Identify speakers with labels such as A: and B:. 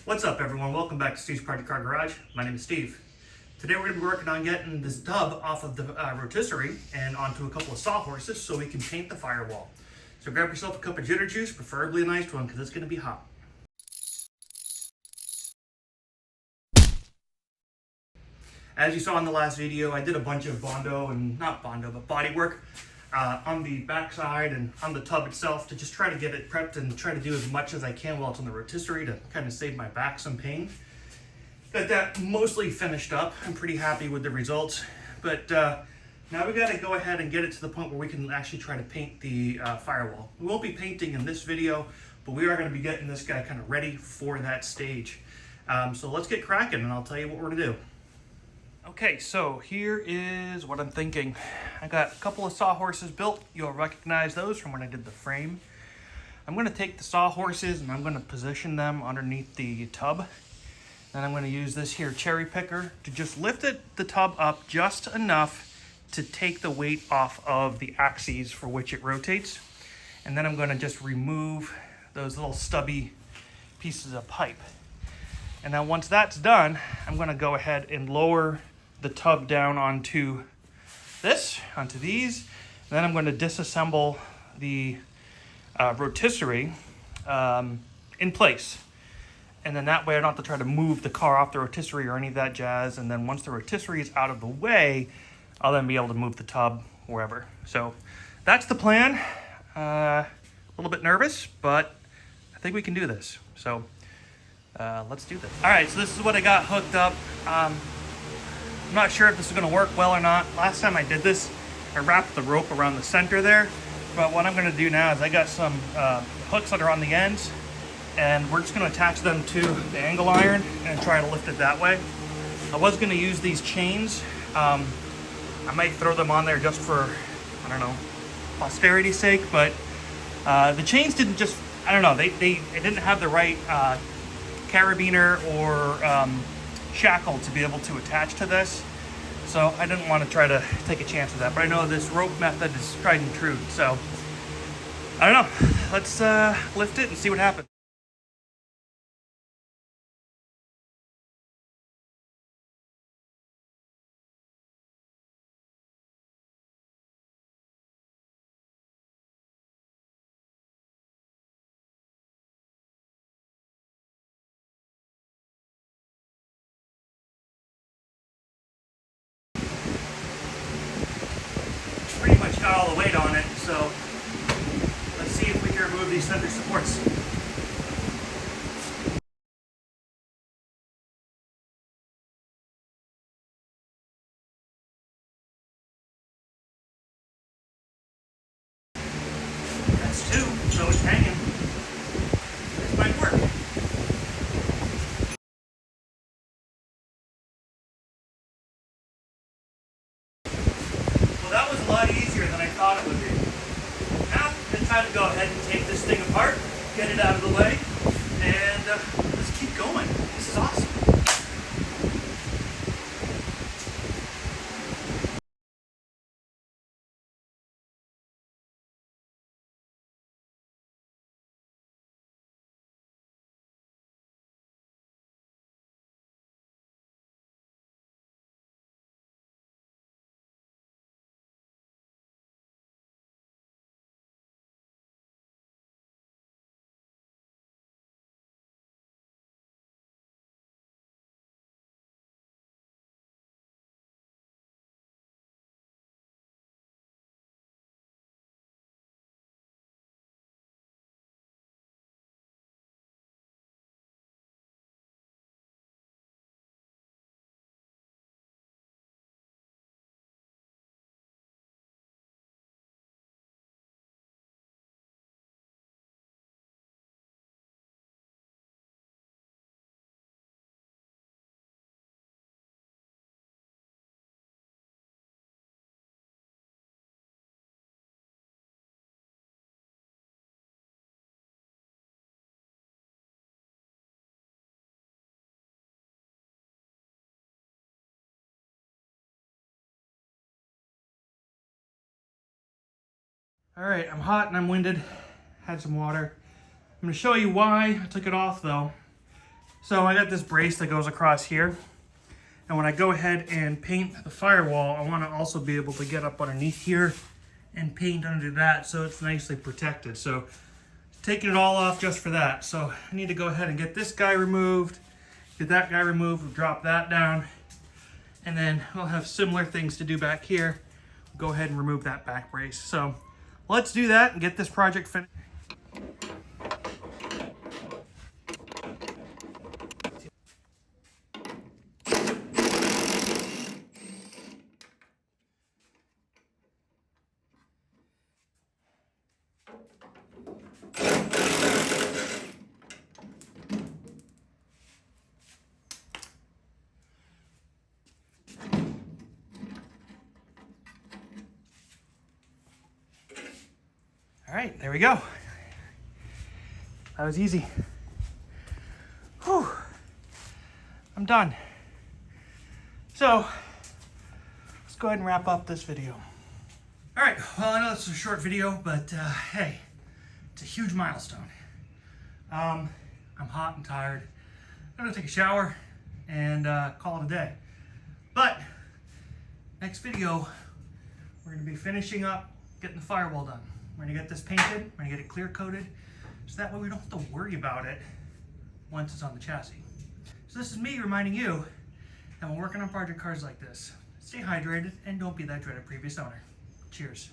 A: What's up, everyone? Welcome back to Steve's Project Car Garage. My name is Steve. Today we're going to be working on getting this tub off of the rotisserie and onto a couple of sawhorses so we can paint the firewall. So grab yourself a cup of ginger juice, preferably a nice one because it's going to be hot. As you saw in the last video, I did a bunch of body work on the backside and on the tub itself to just try to get it prepped and try to do as much as I can while it's on the rotisserie to kind of save my back some pain. That mostly finished up. I'm pretty happy with the results, but now we got to go ahead and get it to the point where we can actually try to paint the firewall. We won't be painting in this video, but we are going to be getting this guy kind of ready for that stage. So let's get cracking and I'll tell you what we're going to do. Okay, so here is what I'm thinking. I got a couple of sawhorses built. You'll recognize those from when I did the frame. I'm going to take the sawhorses and I'm going to position them underneath the tub. Then I'm going to use this here cherry picker to just lift the tub up just enough to take the weight off of the axes for which it rotates. And then I'm going to just remove those little stubby pieces of pipe. And now once that's done, I'm going to go ahead and lower the tub down onto these. And then I'm going to disassemble the rotisserie in place. And then that way I don't have to try to move the car off the rotisserie or any of that jazz. And then once the rotisserie is out of the way, I'll then be able to move the tub wherever. So that's the plan. A little bit nervous, but I think we can do this. So let's do this. All right, so this is what I got hooked up. I'm not sure if this is gonna work well or not. Last time I did this, I wrapped the rope around the center there. But what I'm gonna do now is I got some hooks that are on the ends, and we're just gonna attach them to the angle iron and try to lift it that way. I was gonna use these chains. I might throw them on there just for, I don't know, posterity's sake, but the chains didn't just, I don't know, they didn't have the right carabiner or shackle to be able to attach to this. So I didn't want to try to take a chance with that, but I know this rope method is tried and true. So I don't know, let's lift it and see what happens. Pretty much got all the weight on it, so let's see if we can remove these center supports. That's two, so it's hanging. This might work. Well, that was a lot easier than I thought it would be. Now, it's time to go ahead and take this thing apart, get it out of the way, and let's keep going. This is awesome. All right, I'm hot and I'm winded. Had some water. I'm gonna show you why I took it off though. So I got this brace that goes across here. And when I go ahead and paint the firewall, I want to also be able to get up underneath here and paint under that so it's nicely protected. So taking it all off just for that. So I need to go ahead and get this guy removed, get that guy removed, drop that down, and then we'll have similar things to do back here. Go ahead and remove that back brace. So let's do that and get this project finished. All right, there we go. That was easy. Whew. I'm done. So, let's go ahead and wrap up this video. All right, well, I know this is a short video, but hey, it's a huge milestone. I'm hot and tired. I'm gonna take a shower and call it a day. But, next video, we're gonna be finishing up getting the firewall done. We're gonna get this painted, we're gonna get it clear coated, so that way we don't have to worry about it once it's on the chassis. So this is me reminding you that when working on project cars like this, stay hydrated and don't be that dreaded previous owner. Cheers.